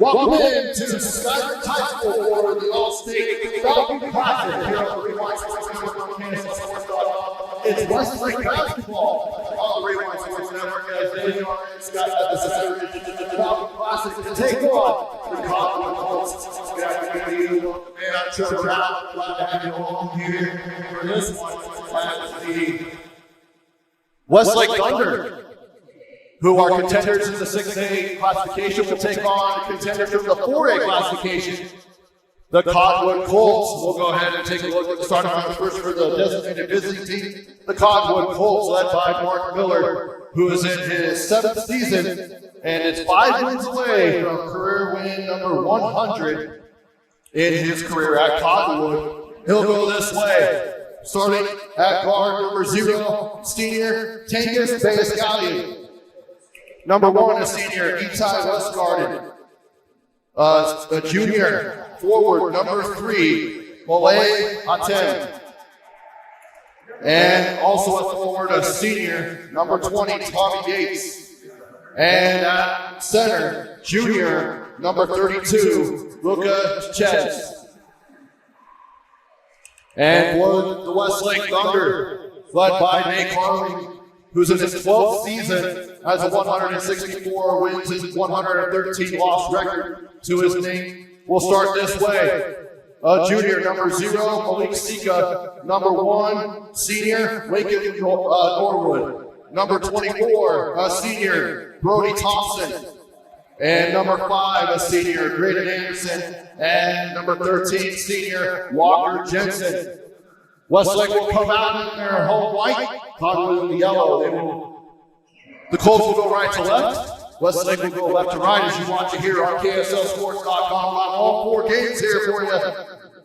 Welcome in to Skyler High School for the All-State Falcon Classic here on the Rewind Sports Network on KSL. It's Westlake basketball on the Rewind Sports Network as they are in Scott at the Saturday Falcon Classic to take on the Cottonwood Colts. Good afternoon, and I'm Trevor Brown. Glad to have you along here for this one as the Westlake Thunder, who are contenders in the 6A classification, will take on contenders from the 4A classification. The Cottonwood Colts will go ahead and take a look at the starting lineup first for the designated visiting team. The Cottonwood Colts, led by Mark Miller, who is in his 7th season, and it's 5 wins away from career win number 100 in his career at Cottonwood. He'll go this way. Starting at guard number 0, senior Tangus Bayescallion. Number 1, a senior, Itai Westgarden. A junior, forward, number 3, Malay Hatem. And also a forward, a senior, number 20, Tommy Yates. And at center, junior, number 32, Luca Ches. And for the Westlake Thunder, led by Nate Carling, who's in his 12th season, has a 164 wins and 113 loss record to his name. We'll start this way. Junior, number 0, Malik Sika. Number 1, senior, Waken Norwood. Number 24, a senior, Brody Thompson. And number 5, a senior, Graydon Anderson. And number 13, senior, Walker Jensen. Westlake will come out in their home white, Cottonwood in the yellow. The Colts will go right to left. Westlake will go left to right as you watch it here on KSLSports.com. All 4 games here for you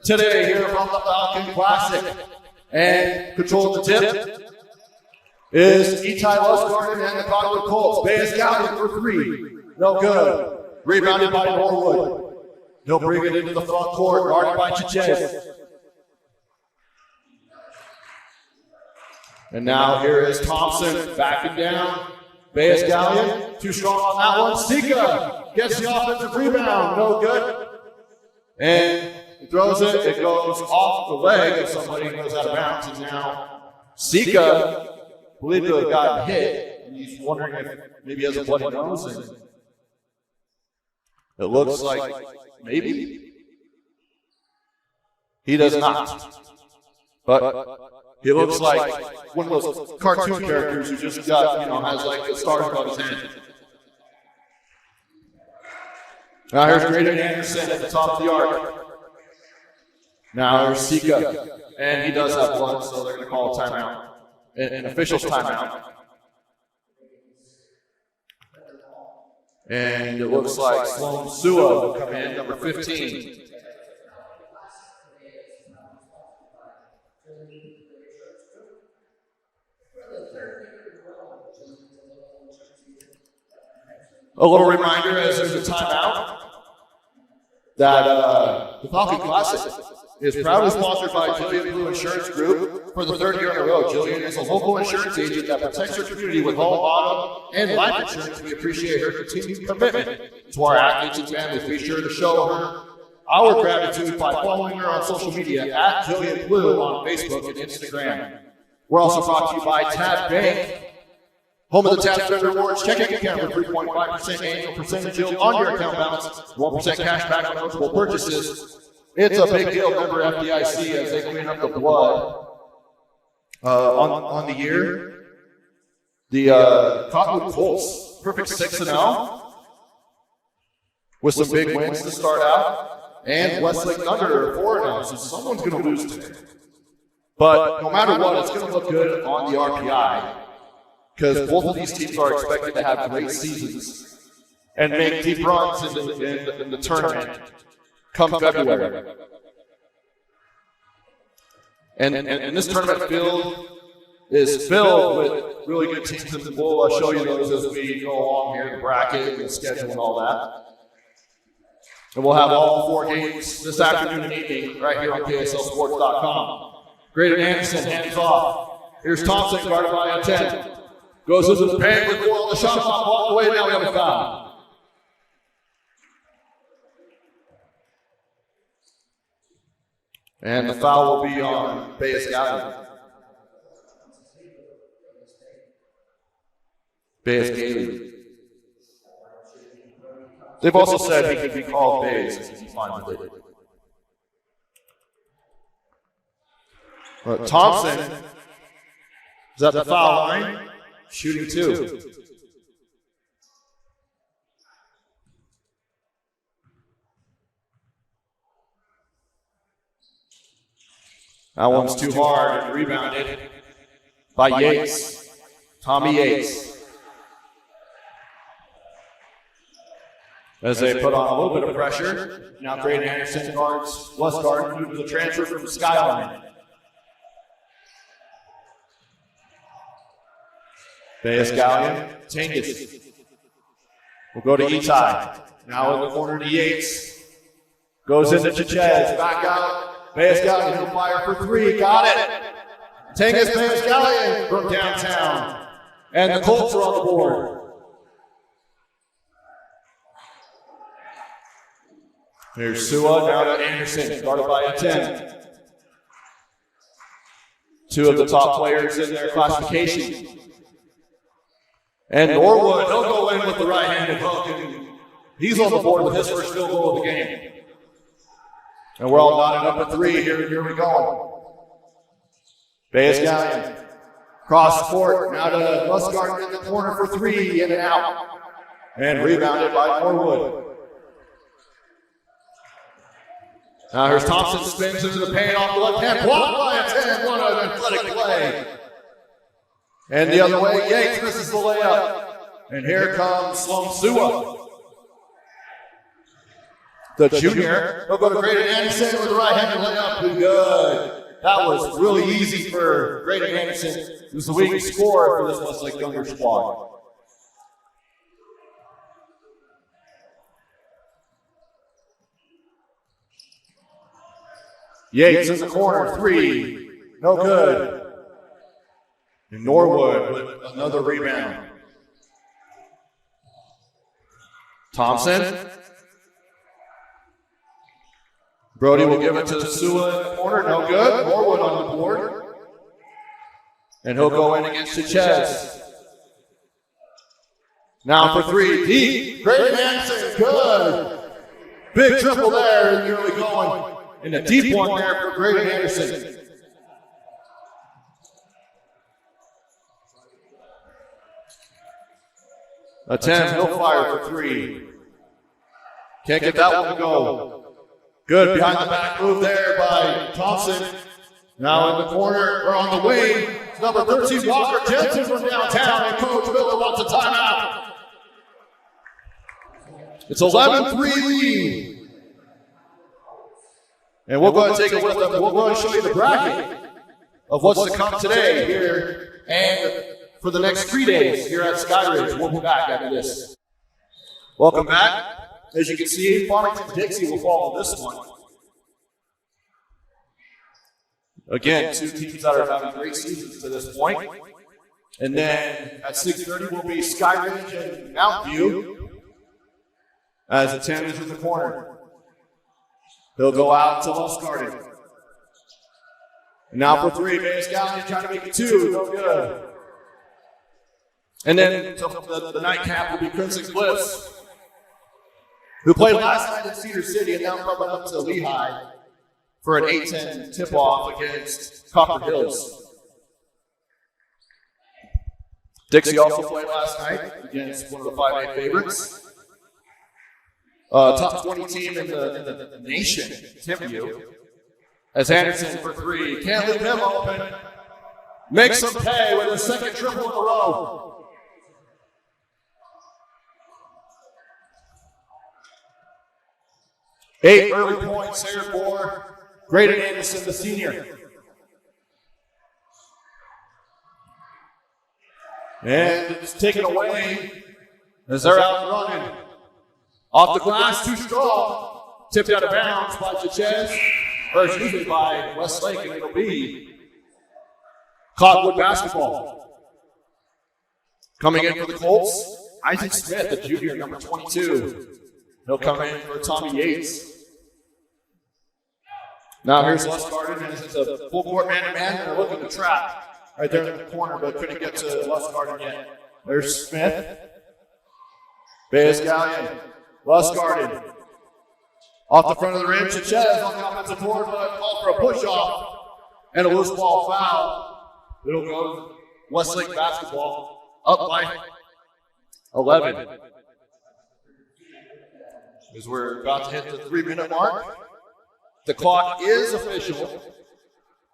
today here from the Falcon Classic. And control the tip is Itai Westgarden and the Cottonwood Colts. Bayescallion for 3. No good. Rebounded by Norwood. He'll bring it into the front court, guarded by Chiches. And now here is Thompson backing down. Bayescallion, too strong on that one. Sika gets the offensive rebound, no good. And he throws it, it goes off the leg of somebody who goes out of bounds. And now Sika, believed to have gotten hit. And he's wondering if maybe he has a bloody nose. And it looks like maybe. He does not. But he looks like one of those cartoon characters who just got, has like the stars above his head. Now here's Graydon Anderson at the top of the arc. Now here's Sika. And he does have blood, so they're going to call a timeout. An official's timeout. And it looks like Sloan Sua will come in, number 15. A little reminder as there's a timeout that the Falcon Classic is proudly sponsored by Jillian Blue Insurance Group for the 3rd year in a row. Jillian is a local insurance agent that protects her community with home, auto, and life insurance. We appreciate her continued commitment to our athletes and families. Be sure to show her our gratitude by following her on social media at Jillian Blue on Facebook and Instagram. We're also brought to you by Tab Bank, home of the Tab Thunder Rewards checking account with 3.5% annual percentage yield on your account balance, 1% cash back on eligible purchases. It's a big deal, member FDIC, as they clean up the blood on the year. The Cottonwood Colts, perfect 6-0 with some big wins to start out. And Westlake Thunder are 4-0, so someone's going to lose today. But no matter what, it's going to look good on the RPI, because both of these teams are expected to have great seasons and make deep runs in the tournament come February. And this tournament field is filled with really good teams, and we'll show you those as we go along here, the bracket and the schedule and all that. And we'll have all 4 games this afternoon and evening right here on KSLSports.com. Graydon Anderson, hands off. Here's Thompson, guarded by a 10. Goes into the paint with 4 on the shot clock, walk away, now we have a foul. And the foul will be on Bayes-Gallion. Bayes-Gallion. They've also said he could be called Bayes if he's fine with it. But Thompson is at the foul line, shooting 2. That one's too hard and rebounded by Yates. Tommy Yates. As they put on a little bit of pressure. Now Braden Anderson guards Westgard, who was a transfer from Skyline. Bayes-Gallion, Tangus. We'll go to Itai. Now in the corner to Yates. Goes into Chichez, back out. Bayes-Gallion, he'll fire for 3, got it. Tangus Bayes-Gallion from downtown. And the Colts are on the board. Here's Sua, now to Anderson, guarded by a 10. 2 of the top players in their classification. And Norwood, he'll go in with the right-handed hook, and he's on the board with his first field goal of the game. And we're all knotted up at 3. Here we go. Bayes-Gallion. Cross court. Now to Musgarden in the corner for 3. In and out. And rebounded by Norwood. Now here's Thompson. Spins into the paint off the left hand. Blocked by a 10. What an athletic play. And the other way, Yates misses the layup. And here comes Sloan Sua. The junior, he'll go to Braden Anderson with the right-handed layup. Good. That was really easy for Braden Anderson, who's the weak scorer for this Westlake Thunder squad. Yates in the corner, 3. No good. And Norwood with another rebound. Thompson. Brody will give it to Sua in the corner. No good. Norwood on the board. And he'll go in against Chichez. Now for 3. Deep. Braden Anderson. Good. Big triple there. And nearly going. And a deep one there for Braden Anderson. A 10. He'll fire for 3. Can't get that one to go. Good behind the back move there by Thompson. Now in the corner, or on the wing, it's number 13, Walker Jensen from downtown, and Coach Miller wants a timeout. It's 11-3 lead. And we'll go ahead and take a look at we'll go ahead and show you the bracket of what's to come today here and for the next 3 days here at Skyridge. We'll be back after this. Welcome back. As you can see, Farmington-Dixie will follow this one. Again, 2 teams that are having great seasons to this point. And then at 6:30 will be Skyridge and Mountain View as the 10 is in the corner. He'll go out to Musgarden. And now for 3, Bayes-Gallion trying to make it 2. No good. And then the nightcap will be Crimson Cliffs, who played last night in Cedar City and now coming up to Lehigh for an 8-10 tip-off against Copper Hills. Dixie also played last night against one of the 5A favorites. Top 20 team in the nation, Timpview. As Anderson for 3. Can't leave him open. Makes him pay with his second triple in a row. Eight early points here for Braden Anderson, the senior. And it's taken away as they're out running. Off the glass, too strong. Tipped out of bounds by Chichez, or excuse me, by Westlake, and it'll be Cottonwood basketball. Coming in for the Colts, Isaac Smith, the junior, number 22. He'll come in for Tommy Yates. Now here's Les Garden, and it's a full court man-to-man. They're looking to trap right there in the corner, but couldn't get to Les Garden yet. There's Smith. Baez Gallion. Les Garden. Off the front of the rim, Chez on the offensive board, but called for a push-off and a loose ball foul. It'll go to Westlake basketball, up by 11. As we're about to hit the 3-minute mark. The clock is official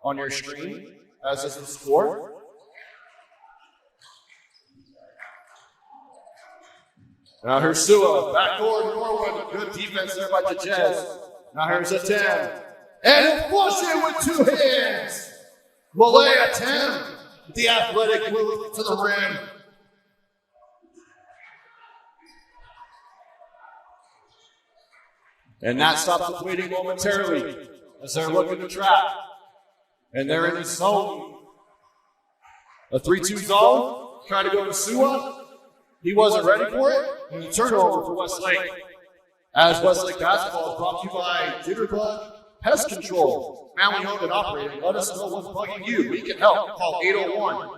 on your screen, as is the score. Now here's Sua, backdoor Norwood, good defense there by Chez. Now here's a 10, and he'll flush it with 2 hands. Malaya 10, the athletic move to the rim. And that stops the bleeding momentarily as they're looking to trap. And they're in the zone. A 3-2 zone, trying to go to Sua. He wasn't ready for it, and a turnover for Westlake. As Westlake basketball is brought to you by Jitterbug Pest Control. Family owned and operated. Let us know what's bugging you. We can help. Call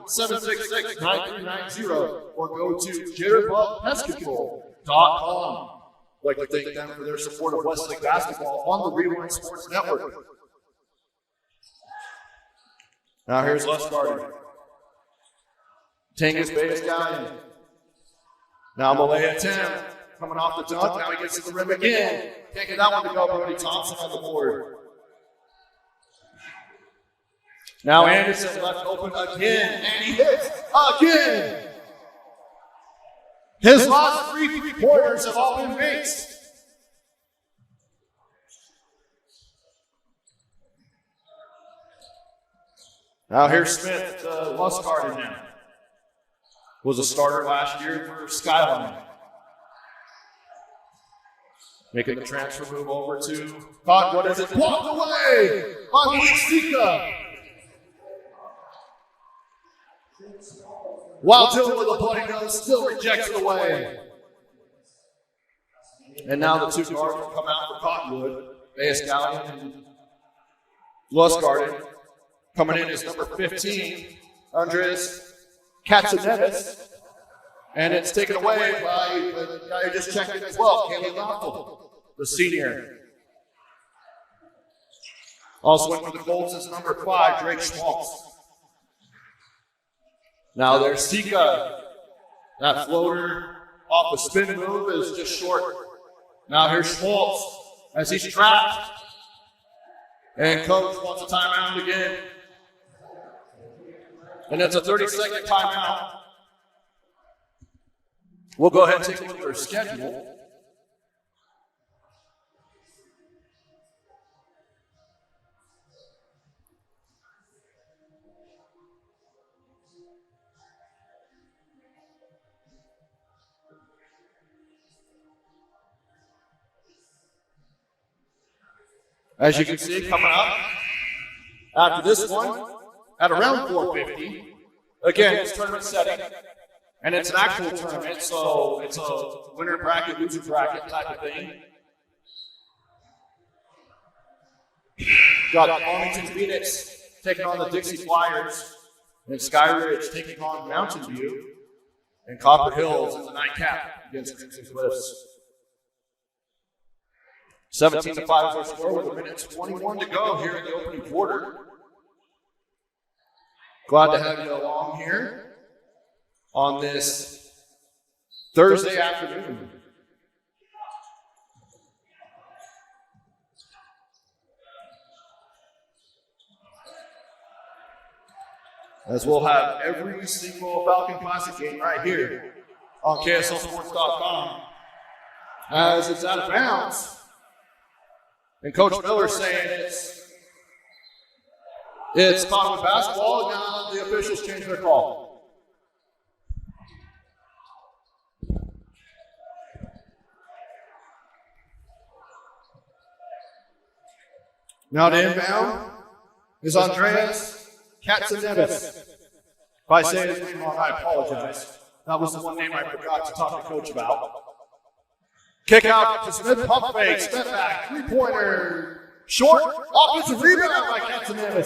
801-766-9390 or go to jitterbugpestcontrol.com. I'd like to thank them for their support of Westlake basketball on the Rewind Sports Network. Now here's Les Garden. Tangus Baez Gallion. Now Malaya 10, coming off the dunk. Now he gets to the rim again. Can't get that one to go. Brody Thompson on the board. Now Anderson left open again, and he hits again. His last 3 3-pointers have all been makes. Now here's Smith, Les Garden now. Was a starter last year for Skyline. Making the transfer move over to Cottonwood as it blocked away on Sika. While Dillon with a bloody nose still rejects it away. And now the 2 guards will come out for Cottonwood. Baez Gallion and Les Garden. Coming in is number 15, Andres Katsanevis, and it's taken away by the guy who just checked in as well, Kaylee Loeffel, the senior. Also in for the Colts is number 5, Drake Schmaltz. Now there's Sika. That floater off the spin move is just short. Now here's Schmaltz as he's trapped. And coach wants a timeout again. And it's a 30-second timeout. We'll go ahead and take a look at our schedule. As you can see, coming up after this one, at around 4:50. Again, it's tournament setting, and it's an actual tournament, so it's a winner bracket, loser bracket type of thing. Got Arlington Phoenix taking on the Dixie Flyers, and Sky Ridge taking on Mountain View, and Copper Hills in the nightcap against Crimson Cliffs. 17-5 is our score with 1:21 to go here in the opening quarter. Glad to have you along here on this Thursday afternoon. As we'll have every single Falcon Classic game right here on KSLSports.com. As it's out of bounds. And Coach Miller saying it's Cottonwood basketball, and now the officials change their call. Now to inbound is Andreas Katsanevis. If I say his name wrong, I apologize. That was the one name I forgot to talk to Coach about. Kick out to Smith, pump fake, step back, 3-pointer. Short, offensive rebound by Cottonwood.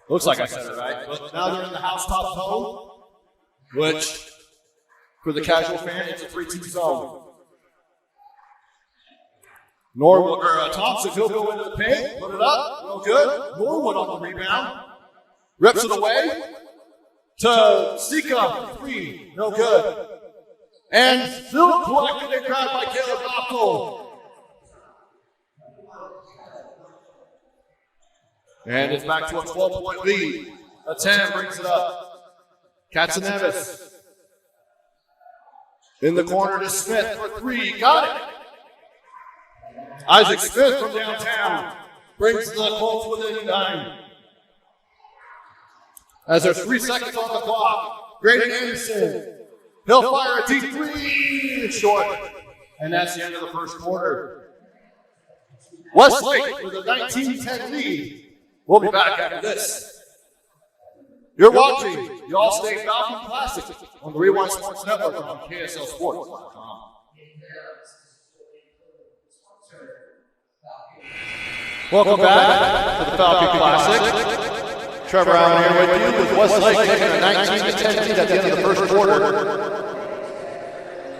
Looks like I said it right. But now they're in the housetop zone, which for the casual fan, it's a 3-2 zone. Thompson, he'll go into the paint, put it up, no good. Norwood on the rebound, rips it away to Sika, 3, no good. And still collected and grabbed by Caleb Knopfel. And it's back to a 12-point lead. A 10 brings it up. Katsanevis in the corner to Smith for 3. Got it. Isaac Smith from downtown brings the Colts within 9. As there's 3 seconds on the clock, Graydon Anderson, he'll fire a deep 3. It's short. And that's the end of the first quarter. Westlake with a 19-10 lead. We'll be back after this. You're watching the All-State Falcon Classic on the Rewind Sports Network on KSLSports.com. Welcome back to the Falcon Classic. Trevor Allen here with you with Westlake taking a 19-10 lead at the end of the first quarter.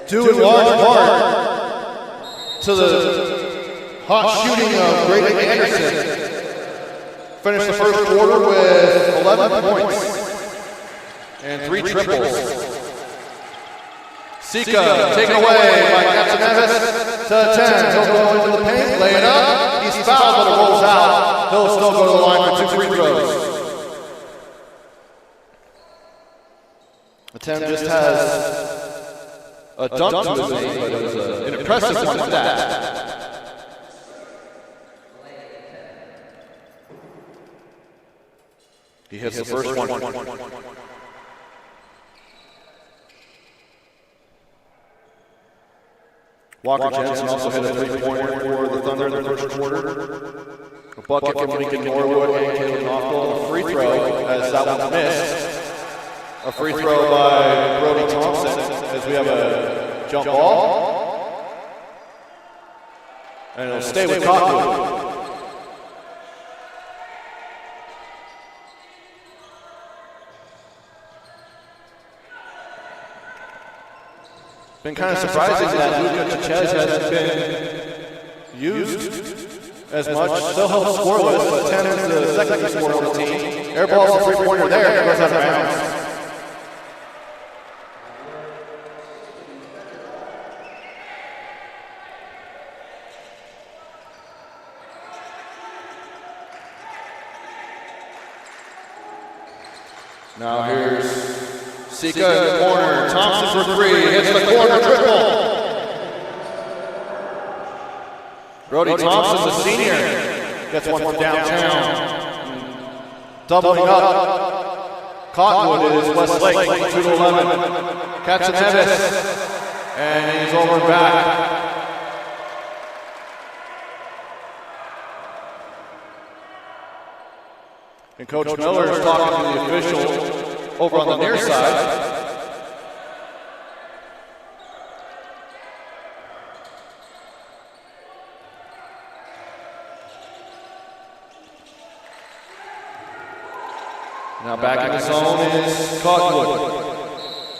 Due in large part to the hot shooting of Graydon Anderson. Finished the first quarter with 11 points and 3 triples. Sika taken away by Katsanevis to 10. He'll go into the paint, lay it up. He's fouled, but it rolls out. He'll still go to the line for 2 free throws. The 10 just has a dunk to his name, but it was an impressive one at that. He hits the first one. Walker Jensen also hit a 3-pointer for the Thunder in the first quarter. A bucket from Lincoln Norwood and Caleb Knopfel. A free throw as that one's missed. A free throw by Brody Thompson as we have a jump ball. And it'll stay with Cottonwood. Been kind of surprising that Luka Chichez hasn't been used as much. Still held scoreless, but 10 is the second least scorer on the team. Air ball's a 3-pointer there, goes out of bounds. Now here's Sika in the corner. Thompson for 3. Hits the corner triple. Brody Thompson, the senior, gets one from downtown. Doubling up. Cottonwood is Westlake, 22-11. Katsanevis, and he's over back. And Coach Miller is talking to the official over on the near side. Now back in the zone is Cottonwood.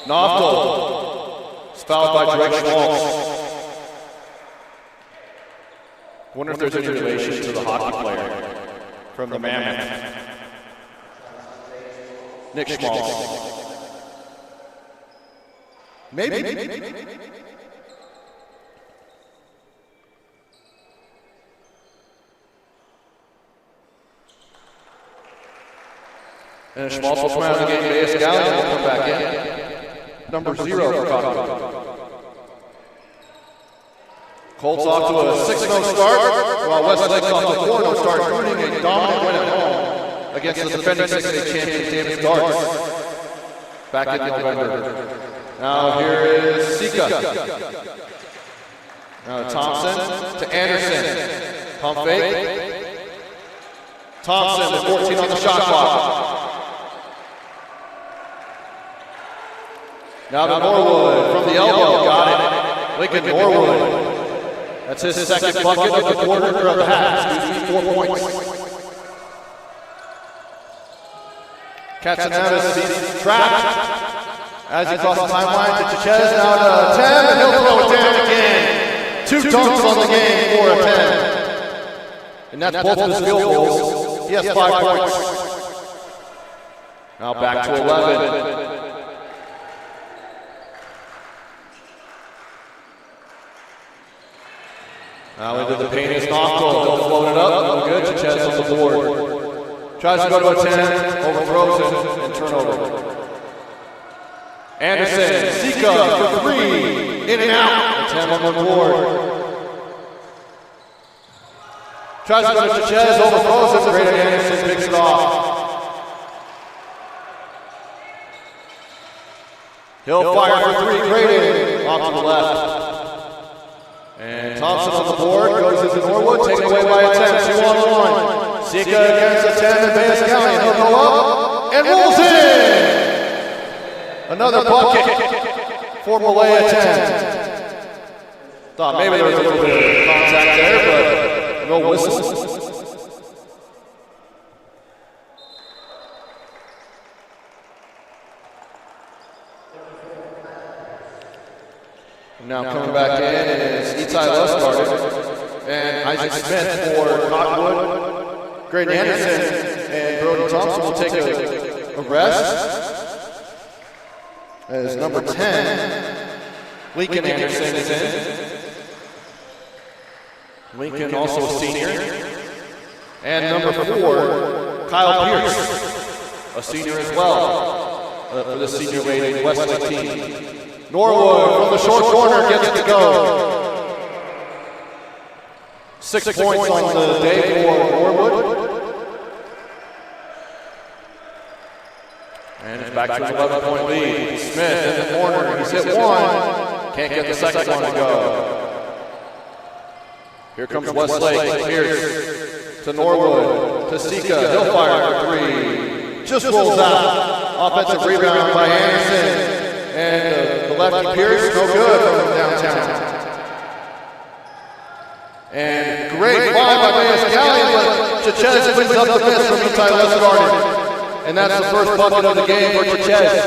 Knopfel is fouled by Drake Schmaltz. Wonder if there's any relation to the hockey player from the Mammoth. Nick Schmaltz. Maybe. And Schmaltz will come out of the game. Bayes Gallion will come back in. Number 0 for Cottonwood. Colts off to a 6-0 start, while Westlake's off to a 4-0 start, earning a dominant win at home against the defending 6A champion Davis Darts back in November. Now here is Sika. Now Thompson to Anderson. Pump fake. Thompson with 14 on the shot clock. Now to Norwood from the elbow. Got it. Lincoln Norwood. That's his second bucket of the quarter, or of the half. Excuse me, 4 points. Katsunaga sees trapped as he crosses the timeline to Chez. Now to Tim, and he'll throw it down again. 2 dunks on the game for a 10. And that's both of his field goals. He has 5 points. Now back to 11. Now into the paint is Knoxville. They'll float it up. No good. Chez on the board. Tries to go to a 10. Overthrows it and turnover. Anderson. Sika for 3. In and out. A 10 on the board. Tries to go to Chez. Overthrows it. Great Anderson picks it off. He'll fire for 3. Great off to the left. And Thompson on the board, goes into Norwood, taken away by a 10, 2-on-1. Sika against a 10, and Bayes Gallion, he'll go up, and rolls in! Another bucket for Malaya 10. Thought maybe there was a little bit of contact there, but no whistle. Now coming back in is Itai Lusgarden and Isaac Smith for Cottonwood. Graydon Anderson and Brody Thompson will take a rest. As number 10, Lincoln Anderson is in. Lincoln also a senior. And number 4, Kyle Pierce, a senior as well for the senior-weighted Westlake team. Norwood from the short corner gets it to go. 6 points on the day for Norwood. And it's back to an 11-point lead. Smith in the corner. He's hit 1. Can't get the second one to go. Here comes Westlake. Pierce to Norwood. To Sika. He'll fire for 3. Just rolls out. Offensive rebound by Anderson. And the lefty Pierce, no good from downtown. And great fly by Bayes Gallion, but Chez cleans up the miss from Itai Lusgarden. And that's the first bucket of the game for Chez.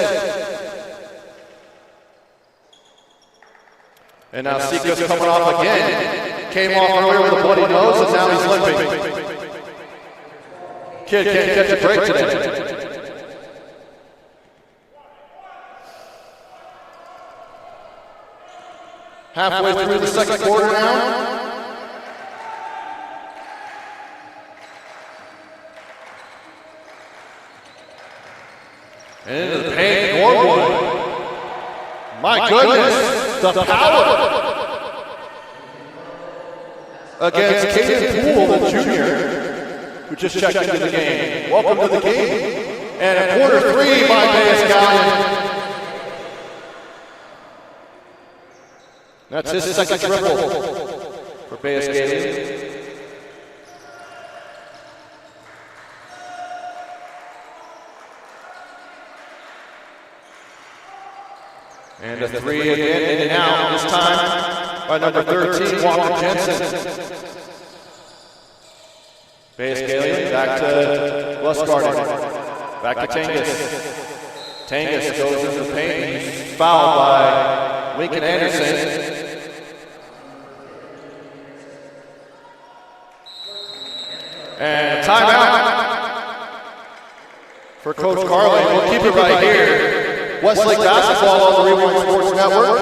And now Sika's coming off again. Came off earlier with a bloody nose, and now he's limping. Kid can't catch a break today. Halfway through the second quarter now. And into the paint, Norwood. My goodness, the power against Caden Poole, the junior, who just checked into the game. Welcome to the game. And a quarter 3 by Bayes Gallion. That's his second triple for Bayes Gallion. And a 3 again, in and out, this time by number 13, Walker Jensen. Bayes Gallion, back to Lusgarden, back to Tangus. Tangus goes into the paint, he's fouled by Lincoln Anderson. And a timeout for Coach Carlin. We'll keep it right here. Westlake basketball on the Rewind Sports Network.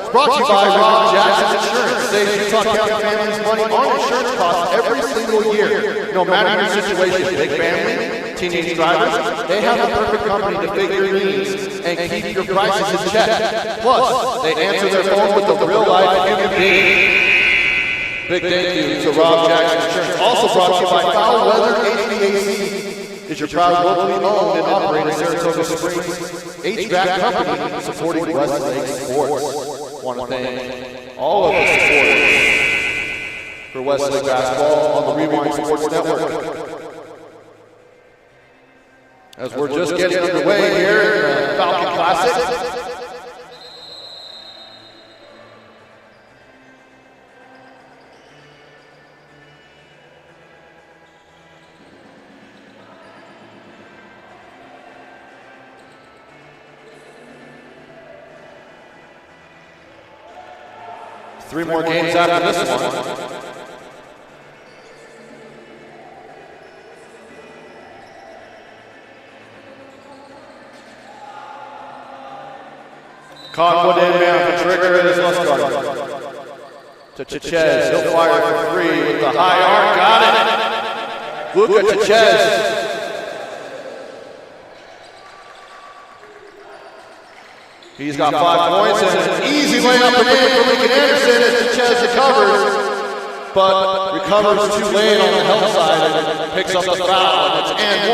It's brought to you by Rob Jackson Insurance. Saves Utah County families money on insurance costs every single year. No matter your situation, big family, teenage drivers, they have the perfect company to fit your needs and keep your prices in check. Plus, they answer their phone with a real-life human being. Big thank you to Rob Jackson Insurance. Also brought to you by Foul Weather HVAC. Is your proud locally owned and operated Saratoga Springs HVAC company supporting Westlake sports. Want to thank all of the supporters for Westlake basketball on the Rewind Sports Network. As we're just getting underway here in the Falcon Classic, 3 more games after this one. Cottonwood inbound, the trigger is Westlake. To Chez, he'll fire for 3 with the high arc, got it. Luka to Chez. He's got 5 points and an easy layup again for Lincoln Anderson as Chez recovers, but recovers too late on the help side and picks up the foul. And it's and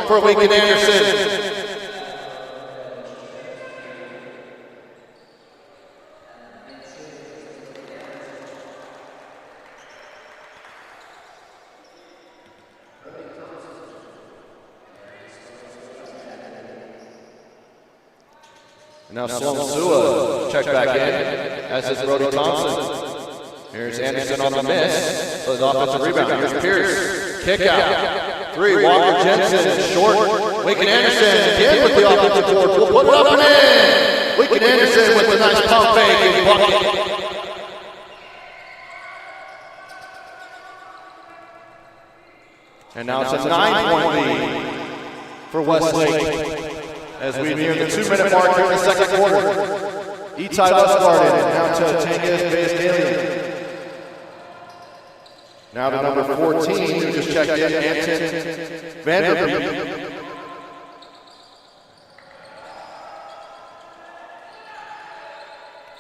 1 for Lincoln Anderson. Now Sloan Sua check back in, as is Brody Thompson. Here's Anderson on the miss, but the offensive rebound. Here's Pierce, kick out. 3, Walker Jensen, short. Lincoln Anderson again with the offensive board. We'll put it up and in. Lincoln Anderson with the nice pump fake and bucket. And now it's a 9-point lead for Westlake. As we near the 2-minute mark here in the second quarter. Itai Westgarden now to Tengiz Bayes-Galian. Now to number 14, who just checked in, Anton Vanderbeek.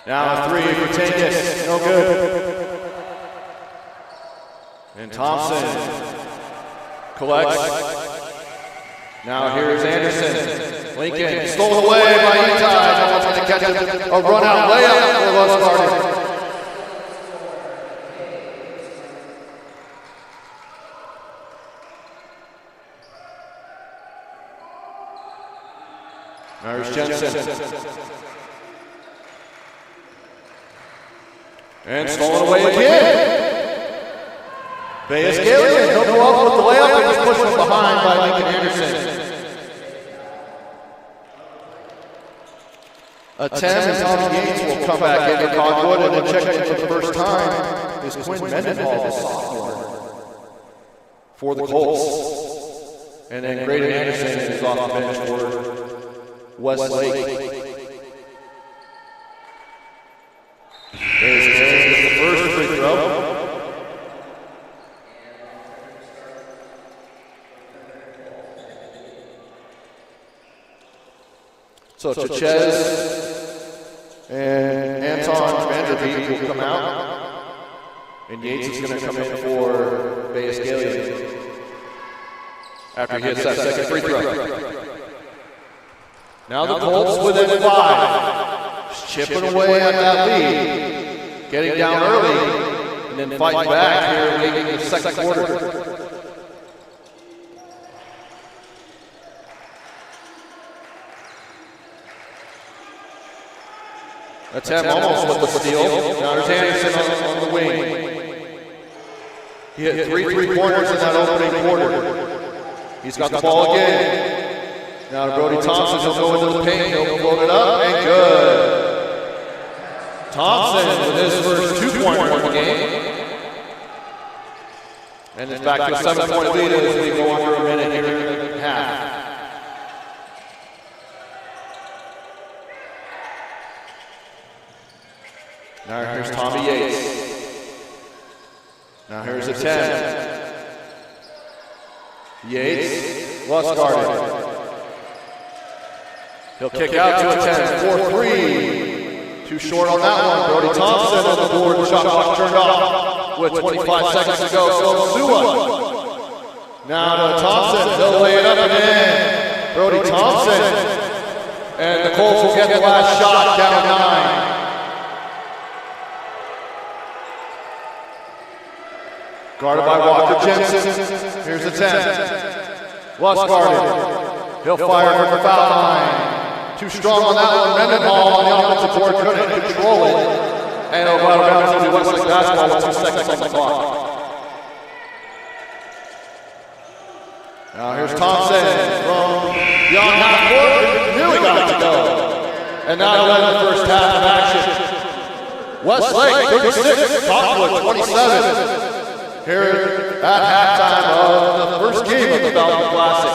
Now a 3 for Tengiz, no good. And Thompson collects. Now here's Anderson. Lincoln stolen away by Itai. No one's going to catch it. A run-out layup for Westlake. There's Jensen. And stolen away again. Bayes-Galian. He'll go up with the layup and just push from behind by Lincoln Anderson. Tim and Tommy Yates will come back into Cottonwood and then check in for the first time is Quinn Mendenhall, the sophomore, for the Colts. And then Graydon Anderson is off the bench for Westlake. There's the first free throw. So Chez and Anton Vanderbeek will come out. And Yates is going to come in for Bayes-Galian after he hits that second free throw. Now the Colts within 5. Just chipping away at that lead. Getting down early and then fighting back here late in the second quarter. That's him almost with the steal. Now there's Anderson on the wing. He hit 3 3-pointers in that opening quarter. He's got the ball again. Now to Brody Thompson, he'll go into the paint, he'll float it up, and good. Thompson with his first 2-pointer of the game. And it's back to a 7-point lead as we go under a minute here in the half. Now here's Tommy Yates. Now here's a 10. Yates, Westgarden. He'll kick out to a 10, 4-3. Too short on that one. Brody Thompson on the board. The shot clock turned off with 25 seconds to go. So Sua. Now to Thompson. He'll lay it up and in. Brody Thompson. And the Colts will get the last shot down 9. Guarded by Walker Jensen. Here's the 10. Westgarden. He'll fire from the foul line. Too strong on that one. Mendenhall on the offensive board couldn't control it. And it'll go out of bounds to Westlake basketball with 2 seconds on the clock. Now here's Thompson from beyond half court. Nearly got it to go. And now we'll end the first half of action Westlake 36, Cottonwood 27. Here at halftime of the first game of the Falcon Classic.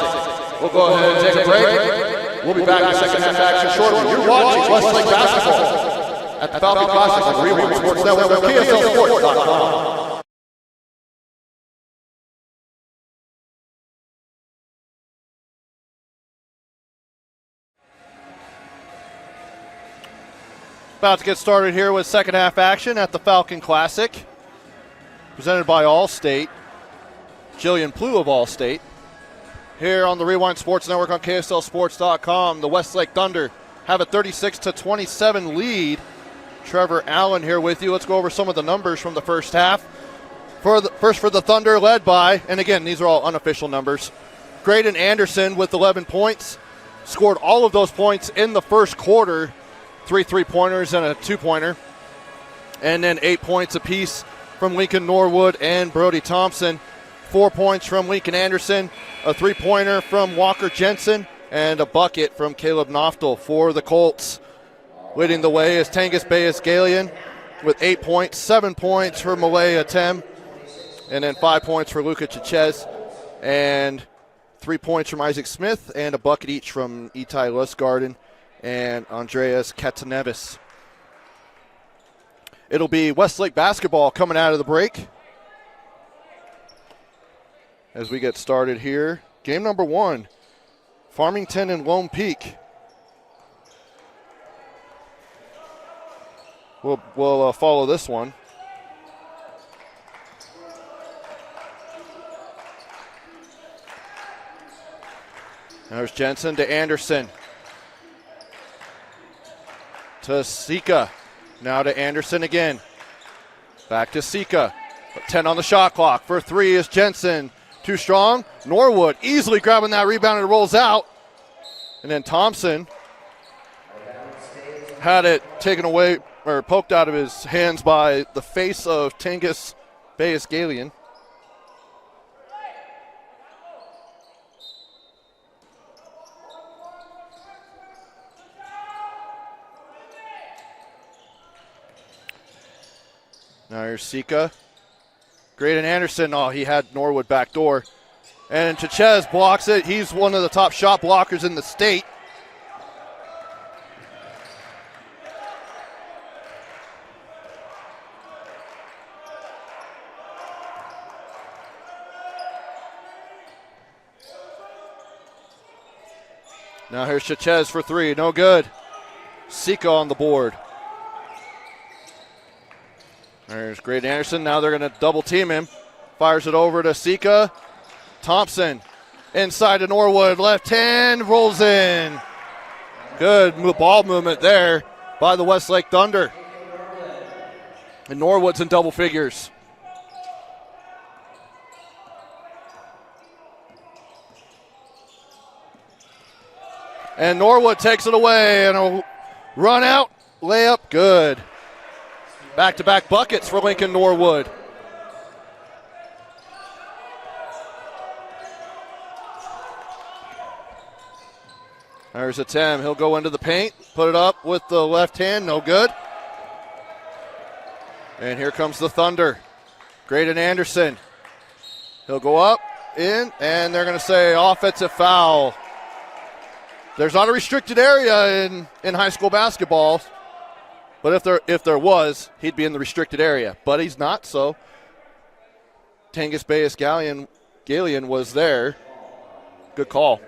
We'll go ahead and take a break. We'll be back in the second half action shortly. You're watching Westlake basketball at the Falcon Classic on Rewind Sports Network at KSLSports.com. About to get started here with second half action at the Falcon Classic. Presented by Allstate. Jillian Plew of Allstate. Here on the Rewind Sports Network on KSLSports.com, the Westlake Thunder have a 36-27 lead. Trevor Allen here with you. Let's go over some of the numbers from the first half. First for the Thunder, led by, and again, these are all unofficial numbers, Graydon Anderson with 11 points. Scored all of those points in the first quarter. 3 3-pointers and a 2-pointer. And then 8 points apiece from Lincoln Norwood and Brody Thompson. 4 points from Lincoln Anderson, a 3-pointer from Walker Jensen, and a bucket from Caleb Noftel for the Colts. Leading the way is Tangus Bayes-Galian with 8 points, 7 points for Malaya Tem, and then 5 points for Luka Chichez, and 3 points from Isaac Smith, and a bucket each from Itai Lustgarden and Andreas Katanevis. It'll be Westlake basketball coming out of the break as we get started here. Game number 1, Farmington and Lone Peak. We'll follow this one. There's Jensen to Anderson. To Sika. Now to Anderson again. Back to Sika. 10 on the shot clock. For 3 is Jensen. Too strong. Norwood easily grabbing that rebound and it rolls out. And then Thompson had it taken away or poked out of his hands by the face of Tangus Bayes-Galian. Now here's Sika. Graydon Anderson, he had Norwood back door. And Chichez blocks it. He's one of the top shot blockers in the state. Now here's Chichez for 3. No good. Sika on the board. There's Graydon Anderson. Now they're going to double team him. Fires it over to Sika. Thompson inside to Norwood. Left hand rolls in. Good ball movement there by the Westlake Thunder. And Norwood's in double figures. And Norwood takes it away and a run out. Layup good. Back-to-back buckets for Lincoln Norwood. There's a Tem. He'll go into the paint, put it up with the left hand, no good. And here comes the Thunder. Graydon Anderson. He'll go up, in, and they're going to say offensive foul. There's not a restricted area in high school basketball. But if there was, he'd be in the restricted area. But he's not, so Tangus Bayes-Galian was there. Good call.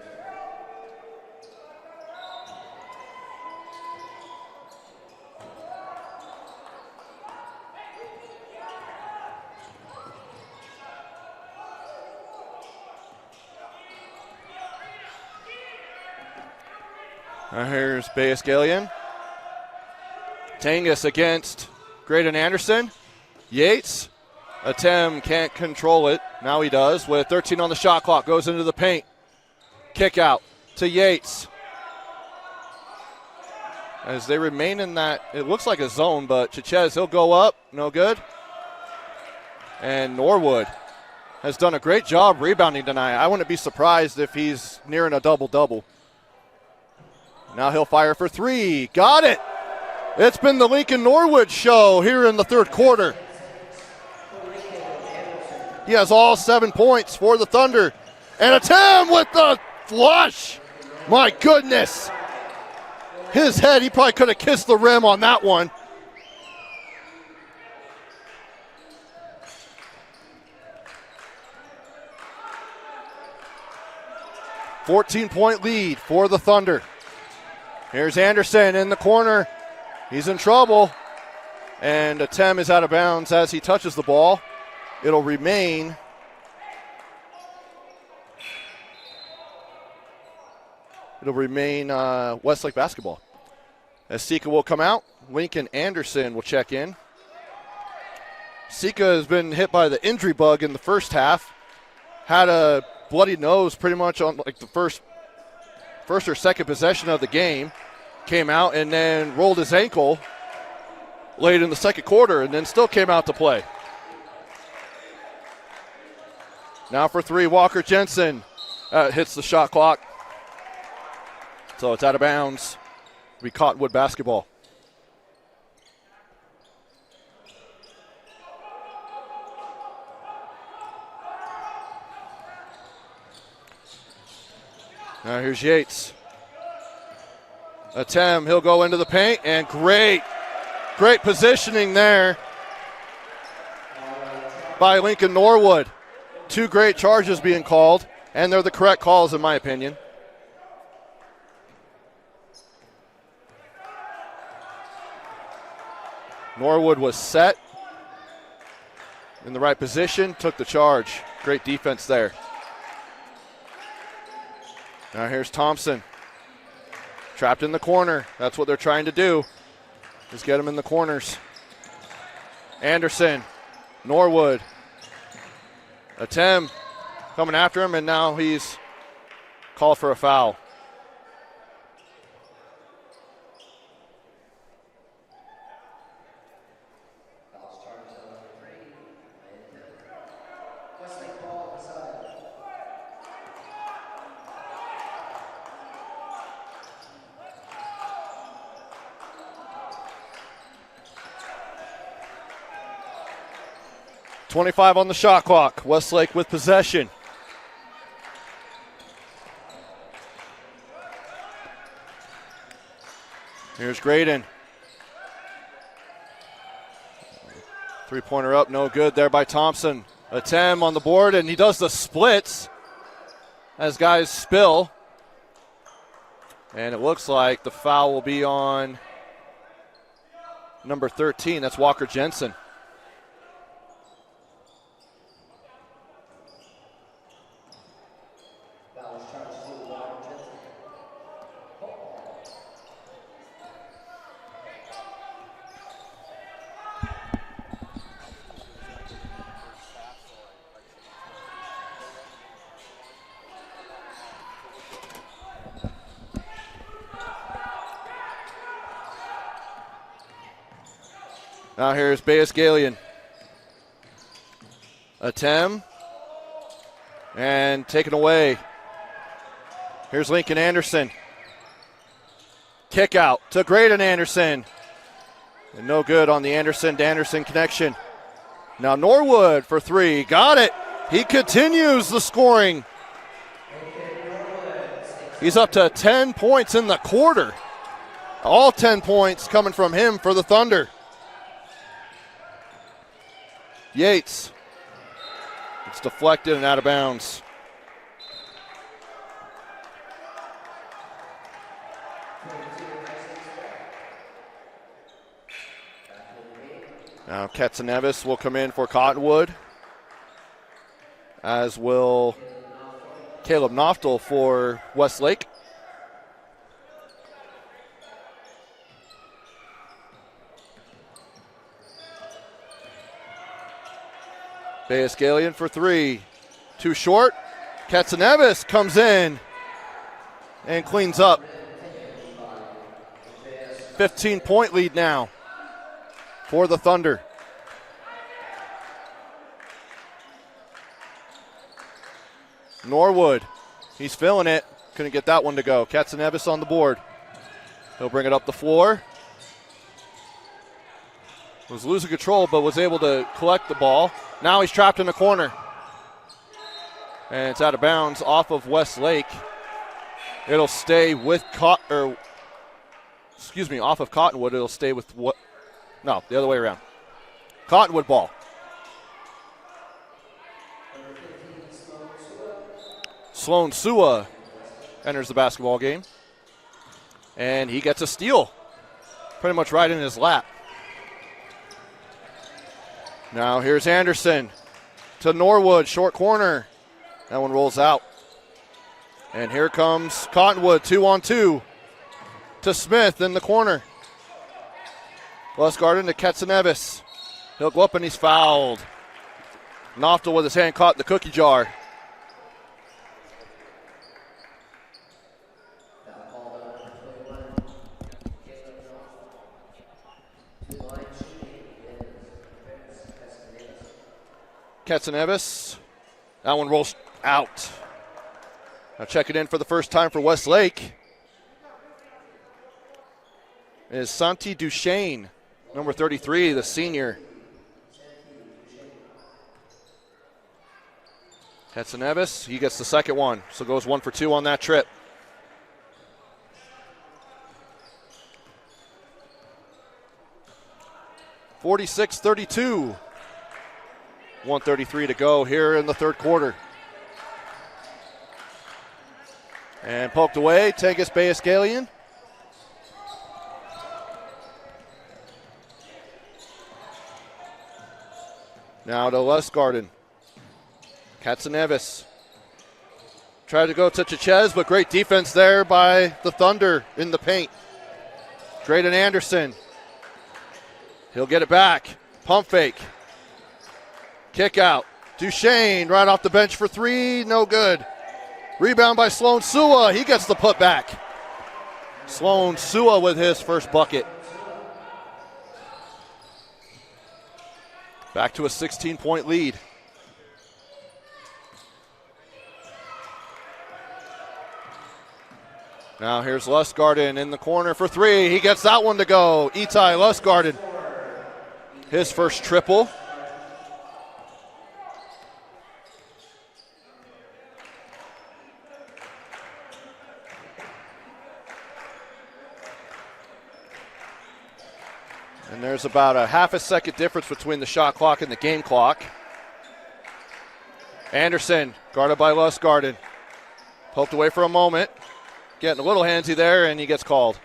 Here's Bayes-Galian. Tangus against Graydon Anderson. Yates. Atem can't control it. Now he does with 13 on the shot clock. Goes into the paint. Kick out to Yates. As they remain in that, it looks like a zone, but Chichez, he'll go up. No good. And Norwood has done a great job rebounding tonight. I wouldn't be surprised if he's nearing a double-double. Now he'll fire for 3. Got it. It's been the Lincoln Norwood show here in the third quarter. He has all 7 points for the Thunder. And a Tim with the flush. My goodness. His head, he probably could have kissed the rim on that one. "14-point lead for the Thunder. Here's Anderson in the corner. He's in trouble. And Atem is out of bounds as he touches the ball. It'll remain Westlake basketball. As Sika will come out, Lincoln Anderson will check in. Sika has been hit by the injury bug in the first half. Had a bloody nose pretty much on like the first or second possession of the game. Came out and then rolled his ankle late in the second quarter and then still came out to play. Now for three, Walker Jensen hits the shot clock. So it's out of bounds. It'll be Cottonwood basketball. Now here's Yates. Atem, he'll go into the paint, and great positioning there by Lincoln Norwood. Two great charges being called, and they're the correct calls in my opinion. Norwood was set in the right position, took the charge. Great defense there. Now here's Thompson. Trapped in the corner. That's what they're trying to do, is get him in the corners. Anderson, Norwood. Atem coming after him, and now he's called for a foul. .25 on the shot clock. Westlake with possession. Here's Graydon. Three-pointer up, no good there by Thompson. Atem on the board, and he does the splits as guys spill. And it looks like the foul will be on number 13. That's Walker Jensen. Now here's Bayes Galian. Atem. And taken away. Here's Lincoln Anderson. Kick out to Graydon Anderson. And no good on the Anderson-to-Anderson connection. Now Norwood for three. Got it. He continues the scoring. He's up to 10 points in the quarter. All 10 points coming from him for the Thunder. Yates. It's deflected and out of bounds. Now Katzanevis will come in for Cottonwood, as will Caleb Noftel for Westlake. Bayes Galian for three. Too short. Katzanevis comes in and cleans up. 15-point lead now for the Thunder. Norwood, he's feeling it. Couldn't get that one to go. Katzanevis on the board. He'll bring it up the floor. Was losing control, but was able to collect the ball. Now he's trapped in the corner. And it's out of bounds off of Westlake. It'll stay with off of Cottonwood. It'll stay with what? No, the other way around. Cottonwood ball. Sloan Sua enters the basketball game. And he gets a steal. Pretty much right in his lap. Now here's Anderson to Norwood, short corner. That one rolls out. And here comes Cottonwood, 2-on-2 to Smith in the corner. Lustgarten to Katsanevis. He'll go up and he's fouled. Knoftel with his hand caught in the cookie jar. Katsanevis. That one rolls out. Now checking in for the first time for Westlake is Santi Duchesne, number 33, the senior. Katsanevis, he gets the second one, so goes 1 for 2 on that trip. (46-32). 1:33 to go here in the third quarter. And poked away, Tegas Bayescalian. Now to Lustgarten. Katsanevis. Tried to go to Chichez, but great defense there by the Thunder in the paint. Drayden Anderson. He'll get it back. Pump fake. Kick out. Duchesne right off the bench for 3. No good. Rebound by Sloan Sua. He gets the putback. Sloan Sua with his first bucket. Back to a 16-point lead. Now here's Lustgarten in the corner for 3. He gets that one to go. Itai Lustgarten. His first triple. And there's about a half a second difference between the shot clock and the game clock. Anderson, guarded by Lustgarten. Poked away for a moment. Getting a little handsy there, and he gets called.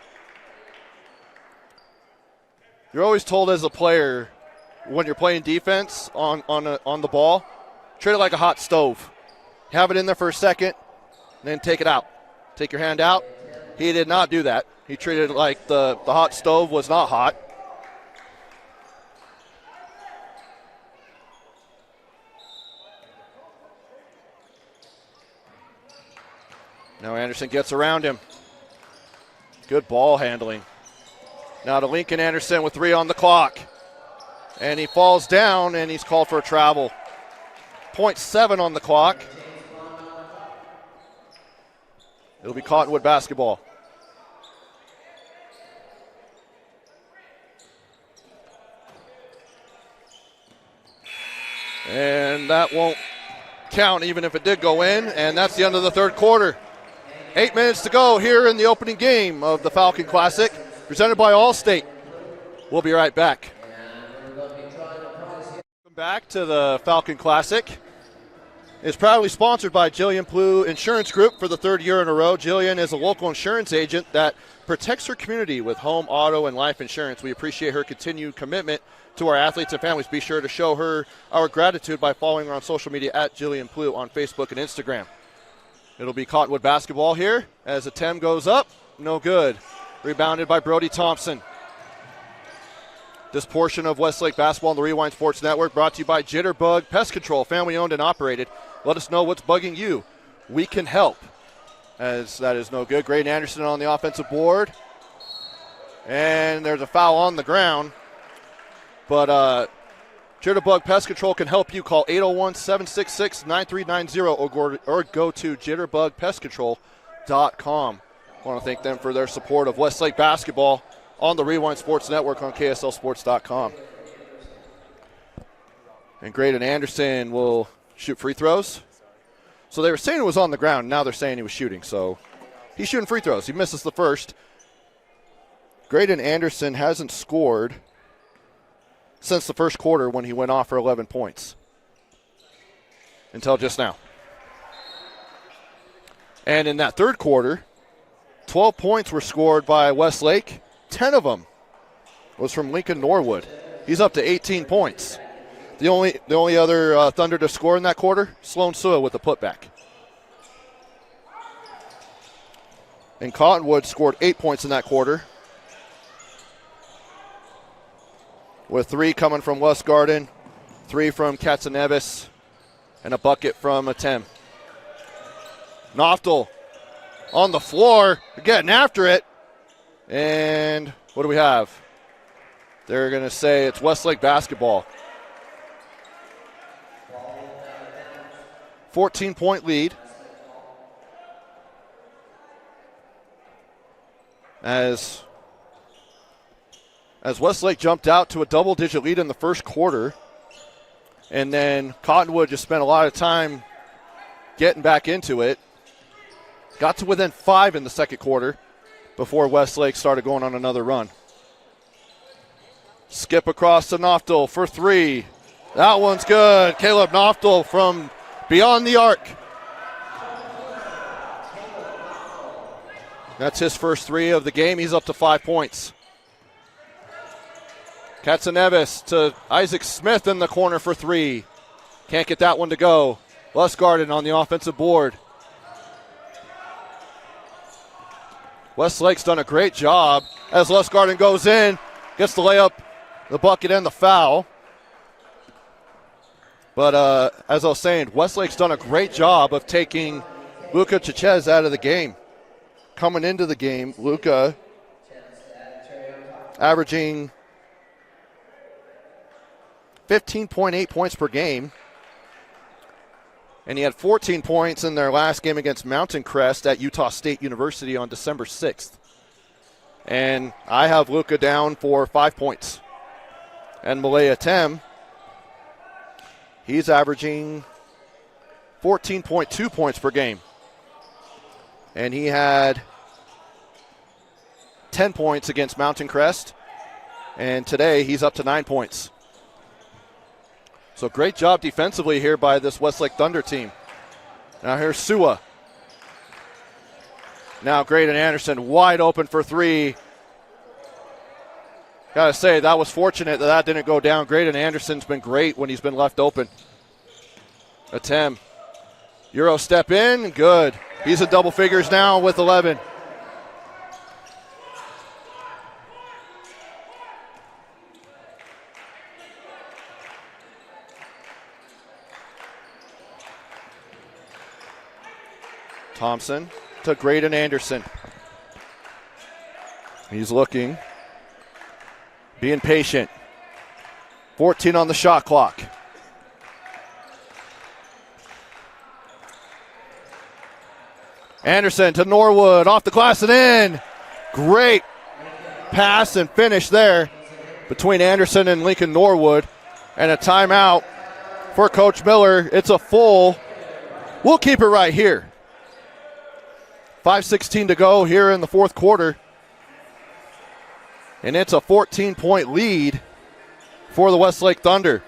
You're always told as a player, when you're playing defense on the ball, treat it like a hot stove. Have it in there for a second, then take it out. Take your hand out. He did not do that. He treated it like the hot stove was not hot. Now Anderson gets around him. Good ball handling. Now to Lincoln Anderson with 3 on the clock. And he falls down and he's called for a travel. 0.7 on the clock. It'll be Cottonwood basketball. And that won't count even if it did go in. And that's the end of the third quarter. 8 minutes to go here in the opening game of the Falcon Classic, presented by Allstate. We'll be right back. Welcome back to the Falcon Classic. It's proudly sponsored by Jillian Plew Insurance Group for the 3rd year in a row. Jillian is a local insurance agent that protects her community with home, auto, and life insurance. We appreciate her continued commitment to our athletes and families. Be sure to show her our gratitude by following her on social media at Jillian Plew on Facebook and Instagram. It'll be Cottonwood basketball here as Atem goes up. No good. Rebounded by Brody Thompson. This portion of Westlake basketball on the Rewind Sports Network brought to you by Jitterbug Pest Control, family owned and operated. Let us know what's bugging you. We can help. As that is no good. Graydon Anderson on the offensive board. And there's a foul on the ground. But Jitterbug Pest Control can help you. Call 801-766-9390 or go to jitterbugpestcontrol.com. I want to thank them for their support of Westlake basketball on the Rewind Sports Network on KSLSports.com. And Graydon Anderson will shoot free throws. So they were saying it was on the ground. Now they're saying he was shooting. So he's shooting free throws. He misses the first. Graydon Anderson hasn't scored since the first quarter when he went off for 11 points. Until just now. And in that third quarter, 12 points were scored by Westlake. 10 of them was from Lincoln Norwood. He's up to 18 points. The only other Thunder to score in that quarter, Sloan Sua with a putback. And Cottonwood scored 8 points in that quarter, with 3 coming from Westgarden, 3 from Katzanevis, and a bucket from Atem. Noftel on the floor, getting after it. And what do we have? They're going to say it's Westlake basketball. 14-point lead. As Westlake jumped out to a double-digit lead in the first quarter. And then Cottonwood just spent a lot of time getting back into it. Got to within 5 in the second quarter before Westlake started going on another run. Skip across to Noftel for 3. That one's good. Caleb Noftel from beyond the arc. That's his first 3 of the game. He's up to 5 points. Katzanevis to Isaac Smith in the corner for 3. Can't get that one to go. Westgarden on the offensive board. Westlake's done a great job as Westgarden goes in, gets the layup, the bucket, and the foul. But as I was saying, Westlake's done a great job of taking Luca Chichez out of the game. Coming into the game, Luca averaging 15.8 points per game. And he had 14 points in their last game against Mountain Crest at Utah State University on December 6th. And I have Luca down for 5 points. And Malaya Tem, he's averaging 14.2 points per game. And he had 10 points against Mountain Crest. And today he's up to 9 points. So great job defensively here by this Westlake Thunder team. Now here's Sua. Now Graydon Anderson wide open for 3. Gotta say, that was fortunate that didn't go down. Graydon Anderson's been great when he's been left open. Atem. Euro step in, good. He's in double figures now with 11. Thompson to Graydon Anderson. He's looking, being patient. 14 on the shot clock. Anderson to Norwood, off the glass and in. Great pass and finish there between Anderson and Lincoln Norwood. And a timeout for Coach Miller. It's a full. We'll keep it right here. 5:16 to go here in the fourth quarter. And it's a 14-point lead for the Westlake Thunder.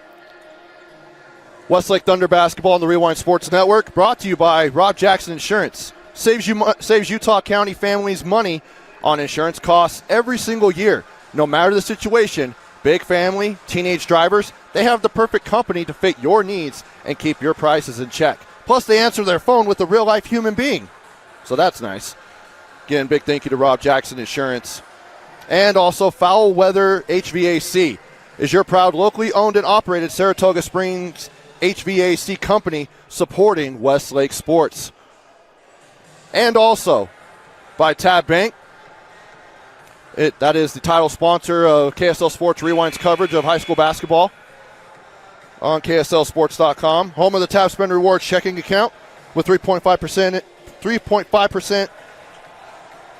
Westlake Thunder basketball on the Rewind Sports Network, brought to you by Rob Jackson Insurance. Saves Utah County families money on insurance costs every single year. No matter the situation, big family, teenage drivers, they have the perfect company to fit your needs and keep your prices in check. Plus, they answer their phone with a real-life human being. So that's nice. Again, big thank you to Rob Jackson Insurance. And also Foul Weather HVAC is your proud locally owned and operated Saratoga Springs HVAC company supporting Westlake sports. And also by Tab Bank. That is the title sponsor of KSL Sports Rewind's coverage of high school basketball on KSLSports.com. Home of the Tab Spend Rewards checking account with 3.5%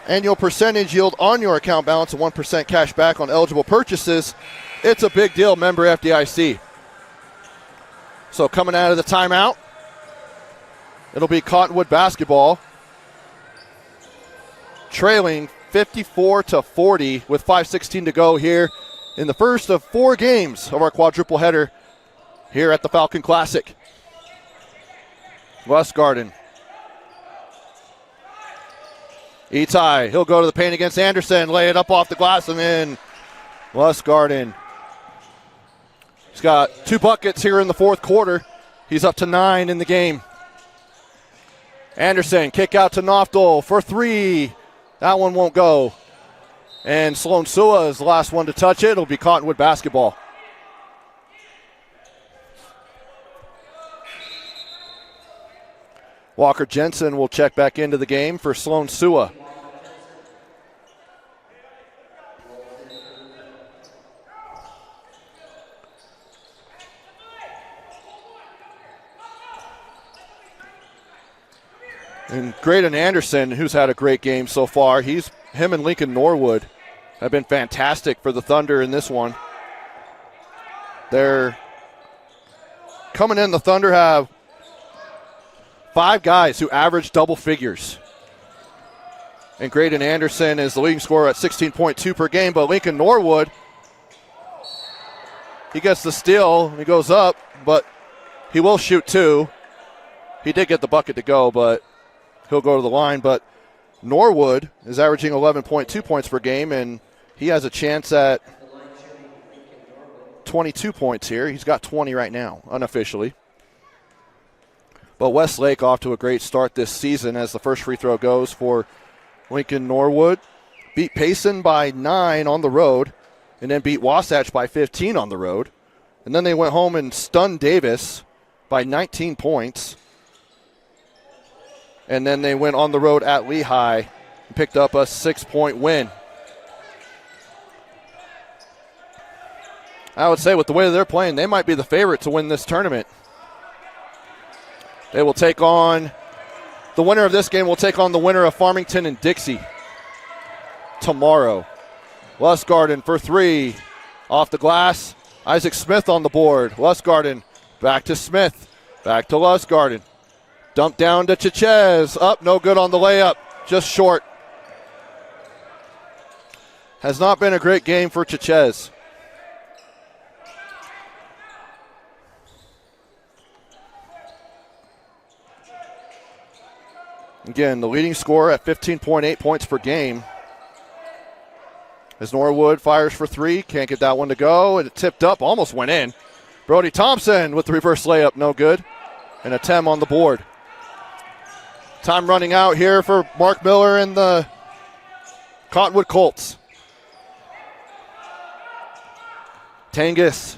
annual percentage yield on your account balance and 1% cash back on eligible purchases. It's a big deal, member FDIC. So coming out of the timeout, it'll be Cottonwood basketball, trailing 54-40 with 5:16 to go here in the first of 4 games of our quadruple header here at the Falcon Classic. Westgarden. Itai, he'll go to the paint against Anderson, lay it up off the glass, and then Westgarden. He's got 2 buckets here in the fourth quarter. He's up to 9 in the game. Anderson, kick out to Noftel for 3. That one won't go. And Sloan Sua is the last one to touch it. It'll be Cottonwood basketball. Walker Jensen will check back into the game for Sloan Sua. And Graydon Anderson, who's had a great game so far, him and Lincoln Norwood have been fantastic for the Thunder in this one. They're coming in, the Thunder have 5 guys who average double figures. And Graydon Anderson is the leading scorer at 16.2 per game, but Lincoln Norwood, he gets the steal, he goes up, but he will shoot 2. He did get the bucket to go, but he'll go to the line. But Norwood is averaging 11.2 points per game, and he has a chance at 22 points here. He's got 20 right now, unofficially. But Westlake off to a great start this season as the first free throw goes for Lincoln Norwood. Beat Payson by 9 on the road, and then beat Wasatch by 15 on the road. And then they went home and stunned Davis by 19 points. And then they went on the road at Lehigh and picked up a 6-point win. I would say with the way they're playing, they might be the favorite to win this tournament. They will take on, the winner of this game will take on the winner of Farmington and Dixie tomorrow. Lustgarden for 3. Off the glass, Isaac Smith on the board. Lustgarden back to Smith, back to Lustgarden. Dump down to Chichez. Up, no good on the layup. Just short. Has not been a great game for Chichez. Again, the leading scorer at 15.8 points per game. As Norwood fires for 3. Can't get that one to go. It tipped up, almost went in. Brody Thompson with the reverse layup, no good. And a 10 on the board. Time running out here for Mark Miller and the Cottonwood Colts. Tangus.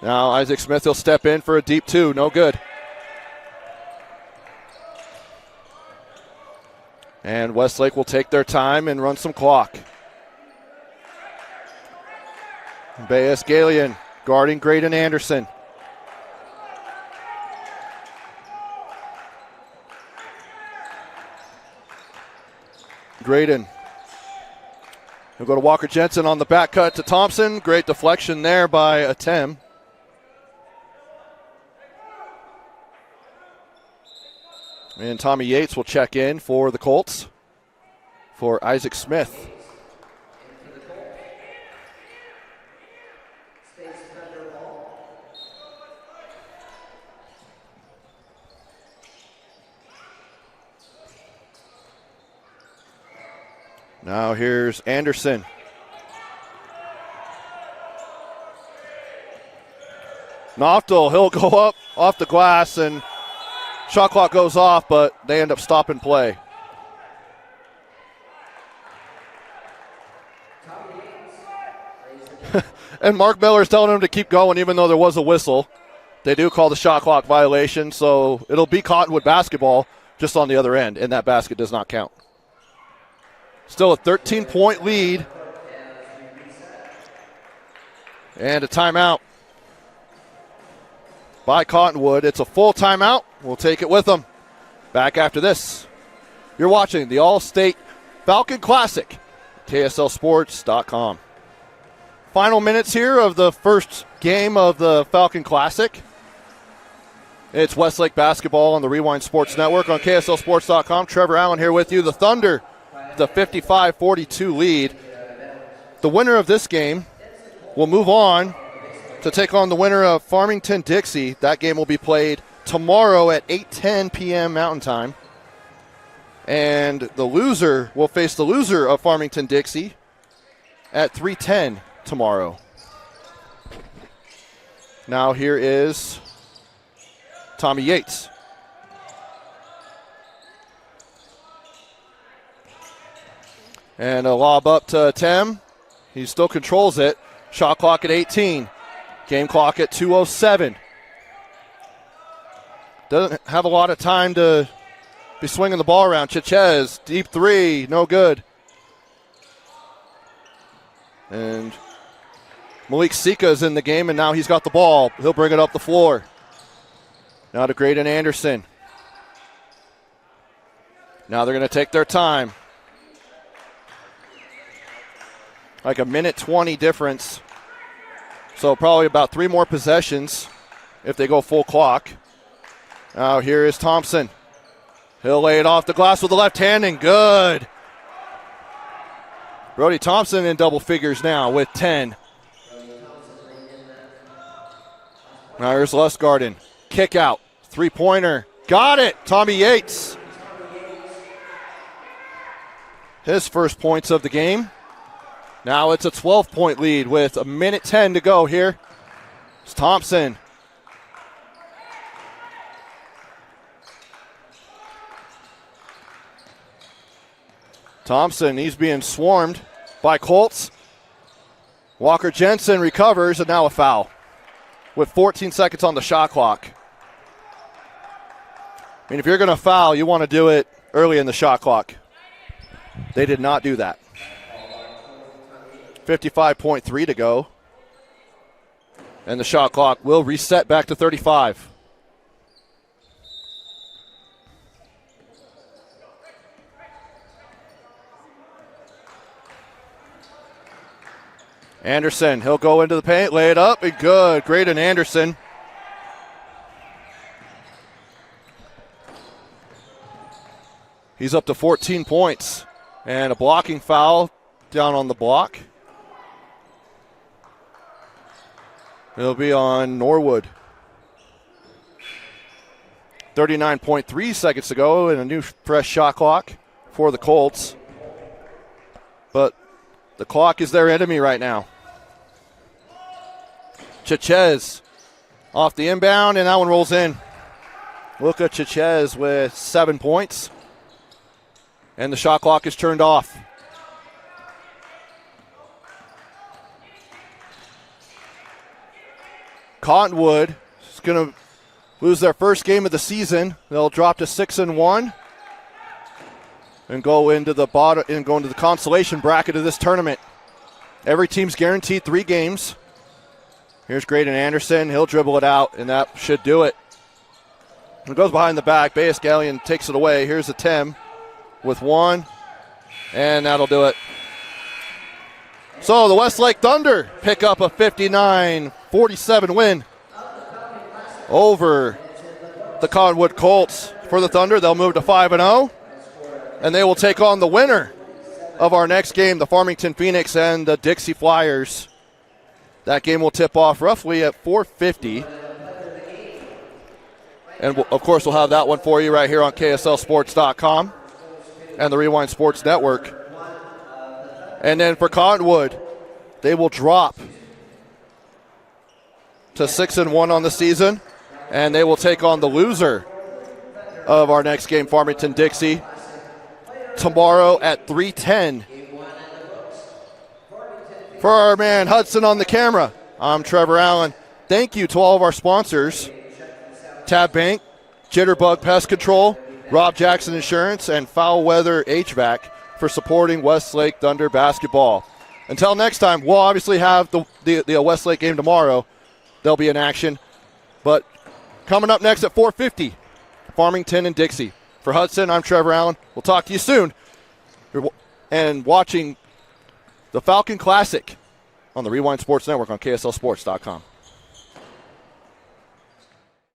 Now Isaac Smith will step in for a deep 2. No good. And Westlake will take their time and run some clock. Bayes Galian guarding Graydon Anderson. Graydon. He'll go to Walker Jensen on the back cut to Thompson. Great deflection there by Atem. And Tommy Yates will check in for the Colts for Isaac Smith. Now here's Anderson. Noftel, he'll go up off the glass, and shot clock goes off, but they end up stopping play. And Mark Miller is telling him to keep going even though there was a whistle. They do call the shot clock violation, so it'll be Cottonwood basketball just on the other end, and that basket does not count. Still a 13-point lead. And a timeout by Cottonwood. It's a full timeout. We'll take it with them. Back after this. You're watching the All-State Falcon Classic, KSLSports.com. final minutes here of the first game of the Falcon Classic. It's Westlake basketball on the Rewind Sports Network on KSLSports.com. Trevor Allen here with you. The Thunder, the 55-42 lead. The winner of this game will move on to take on the winner of Farmington-Dixie. That game will be played tomorrow at 8:10 p.m. Mountain Time. And the loser will face the loser of Farmington-Dixie at 3:10 tomorrow. Now here is Tommy Yates. And a lob up to Tem. He still controls it. Shot clock at 18. Game clock at 2:07. Doesn't have a lot of time to be swinging the ball around. Chichez, deep three, no good. And Malik Sika is in the game, and now he's got the ball. He'll bring it up the floor. Now to Graydon Anderson. Now they're going to take their time. Like a minute 20 difference. So probably about 3 more possessions if they go full clock. Now here is Thompson. He'll lay it off the glass with the left hand, and good. Brody Thompson in double figures now with 10. Now here's Lustgarden. Kick out. 3-pointer. Got it. Tommy Yates. His first points of the game. Now it's a 12-point lead with a minute 10 to go here. It's Thompson. Thompson, he's being swarmed by Colts. Walker Jensen recovers, and now a foul with 14 seconds on the shot clock. I mean, if you're going to foul, you want to do it early in the shot clock. They did not do that. 55.3 to go. And the shot clock will reset back to 35. Anderson, he'll go into the paint, lay it up, and good. Graydon Anderson. He's up to 14 points. And a blocking foul down on the block. It'll be on Norwood. 39.3 seconds to go and a new fresh shot clock for the Colts. But the clock is their enemy right now. Chichez off the inbound, and that one rolls in. Luka Chichez with 7 points. And the shot clock is turned off. Cottonwood is going to lose their first game of the season. They'll drop to 6-1 and go into the bottom and go into the consolation bracket of this tournament. Every team's guaranteed 3 games. Here's Graydon Anderson. He'll dribble it out, and that should do it. It goes behind the back. Bayes Gallion takes it away. Here's a Tem with 1, and that'll do it. So the Westlake Thunder pick up a 59-47 win over the Cottonwood Colts. For the Thunder, they'll move to 5-0, and they will take on the winner of our next game, the Farmington Phoenix and the Dixie Flyers. That game will tip off roughly at 4:50. And, of course, we'll have that one for you right here on KSLSports.com and the Rewind Sports Network. And then for Cottonwood, they will drop to 6-1 on the season, and they will take on the loser of our next game, Farmington-Dixie, tomorrow at 3:10. For our man Hudson on the camera, I'm Trevor Allen. Thank you to all of our sponsors, Tab Bank, Jitterbug Pest Control, Rob Jackson Insurance, and Foul Weather HVAC for supporting Westlake Thunder basketball. Until next time, we'll obviously have the Westlake game tomorrow. They'll be in action. But coming up next at 4:50, Farmington and Dixie. For Hudson, I'm Trevor Allen. We'll talk to you soon. And watching the Falcon Classic on the Rewind Sports Network on KSLSports.com.